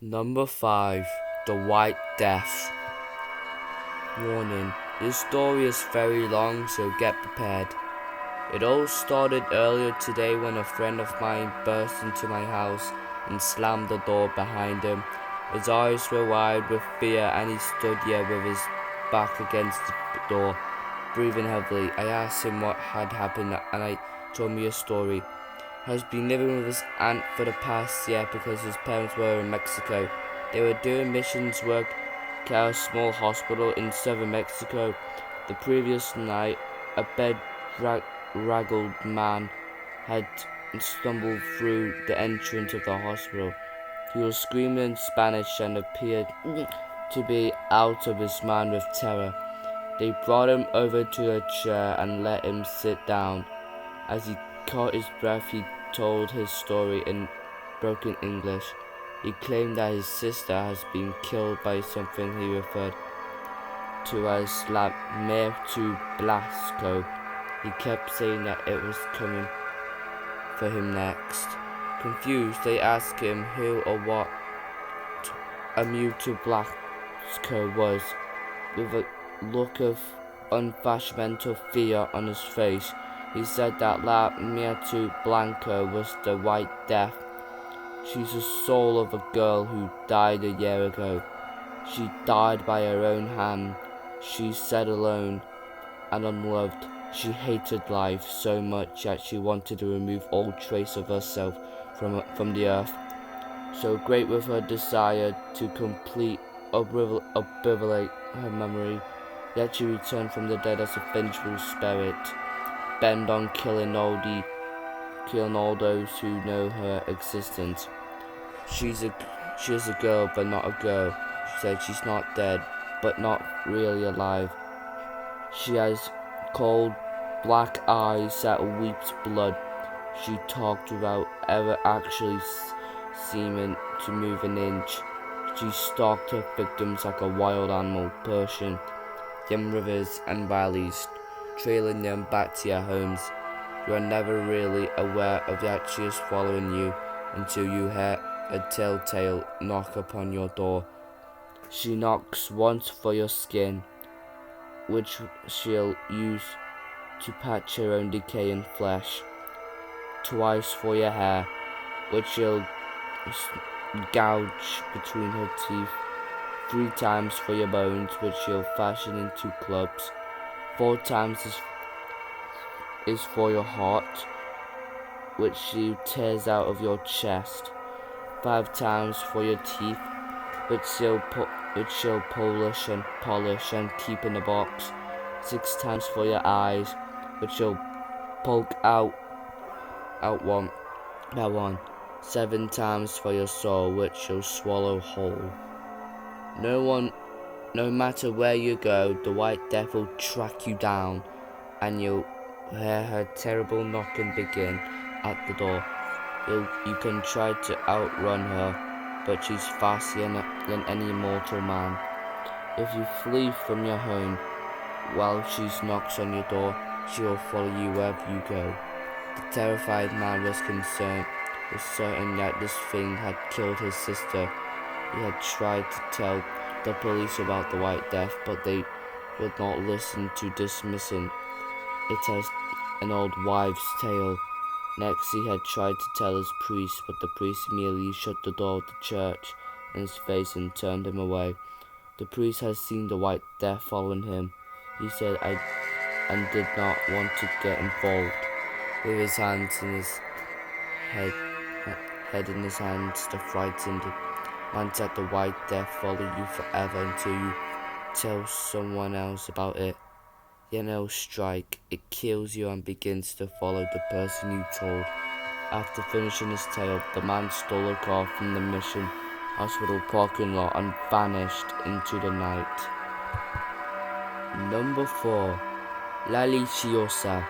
Number 5. The White Death. Warning: this story is very long, so get prepared. It all started earlier today when a friend of mine burst into my house and slammed the door behind him. His eyes were wide with fear and he stood there with his back against the door, breathing heavily. I asked him what had happened and he told me a story. He has been living with his aunt for the past year because his parents were in Mexico. They were doing missions work at a small hospital in southern Mexico. The previous night, a bedraggled man had stumbled through the entrance of the hospital. He was screaming in Spanish and appeared to be out of his mind with terror. They brought him over to a chair and let him sit down. As he caught his breath, he told his story in broken English. He claimed that his sister has been killed by something he referred to as La Mer to Blasco. He kept saying that it was coming for him next. Confused, they asked him who or what a mute to Blasco was. With a look of unfashionable fear on his face, he said that La Muerte Blanca was the White Death. She's the soul of a girl who died a year ago. She died by her own hand. She said alone and unloved. She hated life so much that she wanted to remove all trace of herself from the earth. So great was her desire to complete obliterate her memory, yet she returned from the dead as a vengeful spirit, bent on killing all those who know her existence. She is a girl, but not a girl. She said she's not dead, but not really alive. She has cold, black eyes that weeps blood. She talked without ever actually seeming to move an inch. She stalked her victims like a wild animal, pushing them rivers and valleys, trailing them back to their homes. You are never really aware of that she is following you until you hear a telltale knock upon your door. She knocks once for your skin, which she'll use to patch her own decaying flesh, twice for your hair, which she'll gouge between her teeth, 3 times for your bones, which she'll fashion into clubs, 4 times is for your heart, which she tears out of your chest, 5 times for your teeth, which she'll polish and keep in a box, 6 times for your eyes, which she'll poke out one by one, 7 times for your soul, which she'll swallow whole. No matter where you go, the White Death will track you down, and you'll hear her terrible knocking begin at the door. You can try to outrun her, but she's faster than any mortal man. If you flee from your home while she knocks on your door, she will follow you wherever you go. The terrified man was certain that this thing had killed his sister. He had tried to tell the police about the White Death, but they would not listen to dismissing it as an old wives' tale. Next, he had tried to tell his priest, but the priest merely shut the door of the church in his face and turned him away. The priest had seen the White Death following him. He said, and did not want to get involved. With his hands in his head in his hands, the frightened man said, the White Death follow you forever until you tell someone else about it. Then it'll strike, it kills you and begins to follow the person you told. After finishing his tale, the man stole a car from the mission hospital parking lot and vanished into the night. Number 4. La Lechuza.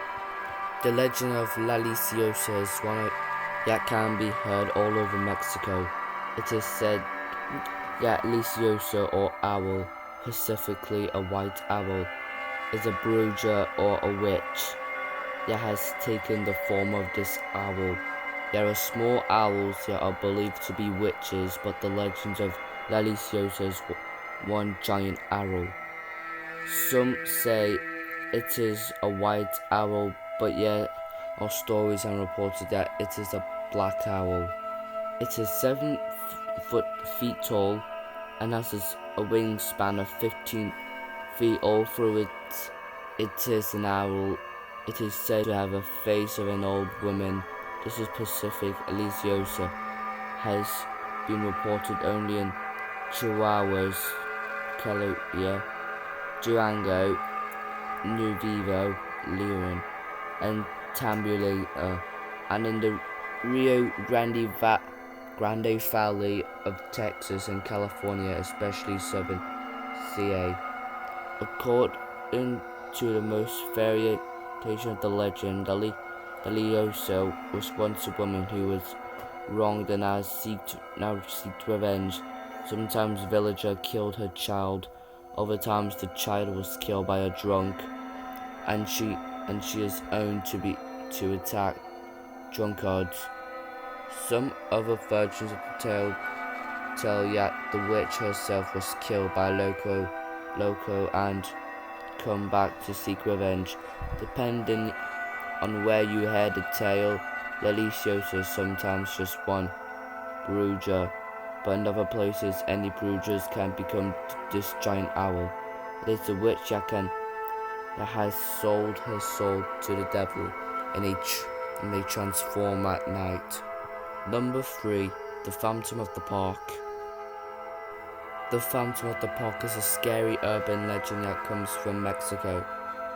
The legend of La Lechuza is one that can be heard all over Mexico. It is said that Lechuza, or owl, specifically a white owl, is a bruiser or a witch that has taken the form of this owl. There are small owls that are believed to be witches, but the legends of Lechuza is one giant owl. Some say it is a white owl, but yet are stories and reported that it is a black owl. It is 7 feet tall and has a wingspan of 15 feet all through it. It is an owl. It is said to have a face of an old woman. This is Pacific Lechuza has been reported only in Chihuahuas, Colombia, Durango, Nuevo Leon, and Tamaulipas, and in the Rio Grande Valley of Texas and California, especially southern CA. According to the most variation of the legend, Lechuza was once a woman who was wronged and now seeked revenge. Sometimes a villager killed her child, other times the child was killed by a drunk, and she is owned to attack drunkards. Some other versions of the tale tell yet the witch herself was killed by loco and come back to seek revenge. Depending on where you hear the tale, Lechuza is sometimes just one bruiser, but in other places any bruisers can become this giant owl. It is the witch that has sold her soul to the devil, and they transform at night. Number 3, The Phantom of the Park. The Phantom of the Park is a scary urban legend that comes from Mexico.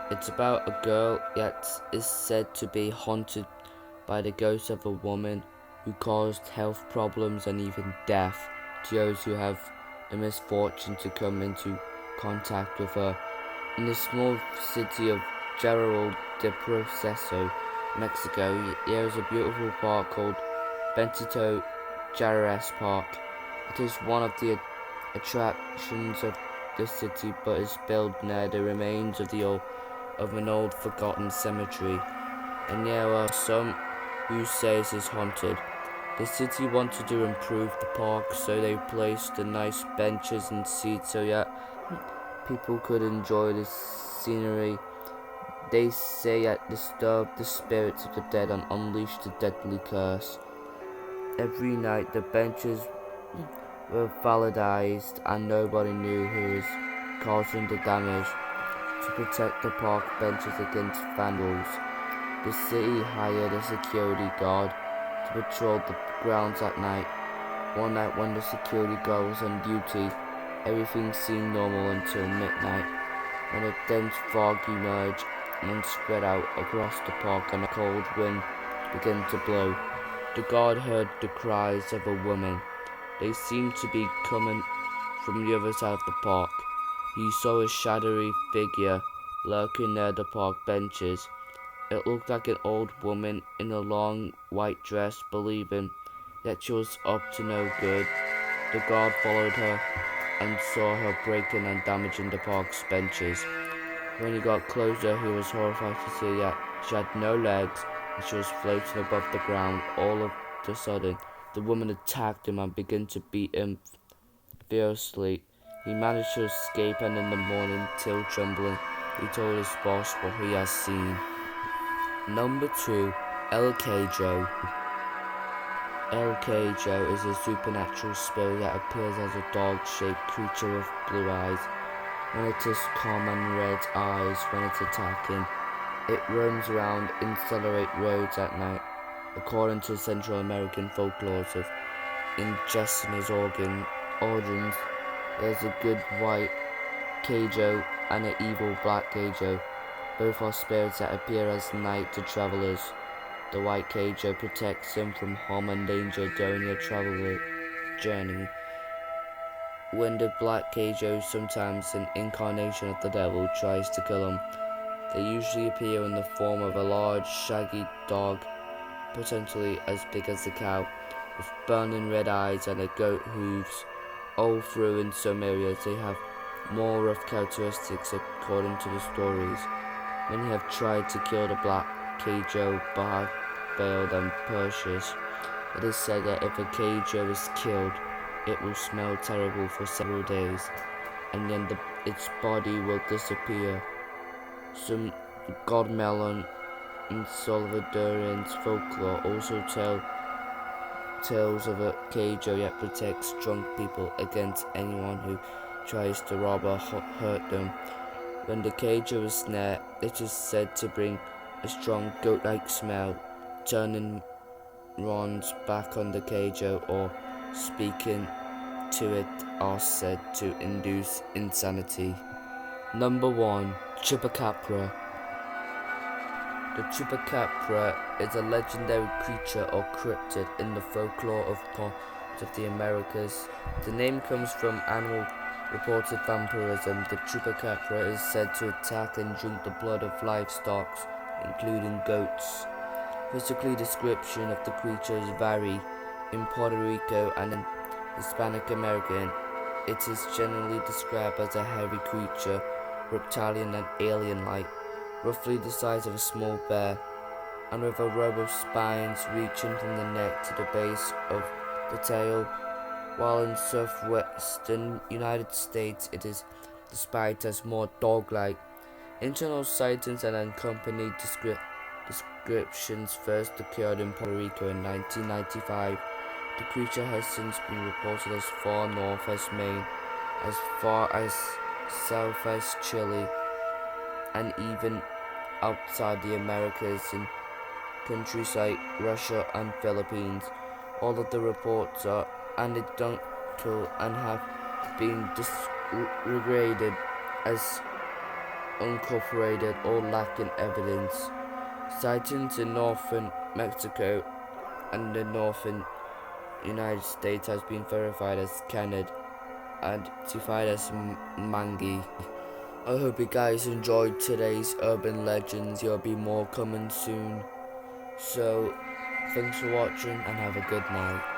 It's about a girl that is said to be haunted by the ghost of a woman who caused health problems and even death to those who have the misfortune to come into contact with her. In the small city of General de Proceso, Mexico, there is a beautiful park called Bendito Juarez Park. It is one of the attractions of the city, but is built near the remains of an old forgotten cemetery, and there are some who say it is haunted. The city wanted to improve the park, so they placed the nice benches and seats so that people could enjoy the scenery. They say that disturbed the spirits of the dead and unleashed a deadly curse. Every night the benches were vandalized and nobody knew who was causing the damage. To protect the park benches against vandals, the city hired a security guard to patrol the grounds at night. One night when the security guard was on duty, everything seemed normal until midnight, when a dense fog emerged and spread out across the park and a cold wind began to blow. The guard heard the cries of a woman. They seemed to be coming from the other side of the park. He saw a shadowy figure lurking near the park benches. It looked like an old woman in a long white dress, believing that she was up to no good. The guard followed her and saw her breaking and damaging the park's benches. When he got closer, he was horrified to see that she had no legs and she was floating above the ground. All of a sudden, the woman attacked him and began to beat him fiercely. He managed to escape, and in the morning, still trembling, he told his boss what he has seen. Number 2, El Cadejo. El Cadejo is a supernatural spirit that appears as a dog-shaped creature with blue eyes. When it is calm and red eyes when it's attacking. It roams around incinerate roads at night. According to Central American folklore of ingesting his organs, there's a good white Cadejo and an evil black Cadejo. Both are spirits that appear as night to travelers. The white Cadejo protects him from harm and danger during a travel journey. When the black Cadejo, sometimes an incarnation of the devil, tries to kill him, they usually appear in the form of a large, shaggy dog, potentially as big as a cow, with burning red eyes and a goat hooves. All through in some areas they have more rough characteristics according to the stories. Many have tried to kill the black Cadejo but have failed and perished. It is said that if a Cadejo is killed, it will smell terrible for several days, and then its body will disappear. Some Godmelon and Salvadorian folklore also tell tales of a Cadejo that protects drunk people against anyone who tries to rob or hurt them. When the Cadejo is snared, it is said to bring a strong goat-like smell. Turning Ron's back on the Cadejo or speaking to it are said to induce insanity. Number 1. Chupacabra. The Chupacabra is a legendary creature or cryptid in the folklore of parts of the Americas. The name comes from animal reported vampirism. The Chupacabra is said to attack and drink the blood of livestock, including goats. Physical description of the creatures vary. In Puerto Rico and in Hispanic American, it is generally described as a hairy creature, reptilian and alien-like, roughly the size of a small bear, and with a row of spines reaching from the neck to the base of the tail, while in southwestern United States it is described as more dog-like. Internal sightings and unaccompanied descriptions first occurred in Puerto Rico in 1995. The creature has since been reported as far north as Maine, as far as south as Chile, and even outside the Americas in countries like Russia and Philippines. All of the reports are anecdotal and have been disregarded as uncorroborated or lacking evidence. Sightings in northern Mexico and the northern United States has been verified as canid and certified as mangi. I hope you guys enjoyed today's urban legends. There'll be more coming soon. So, thanks for watching and have a good night.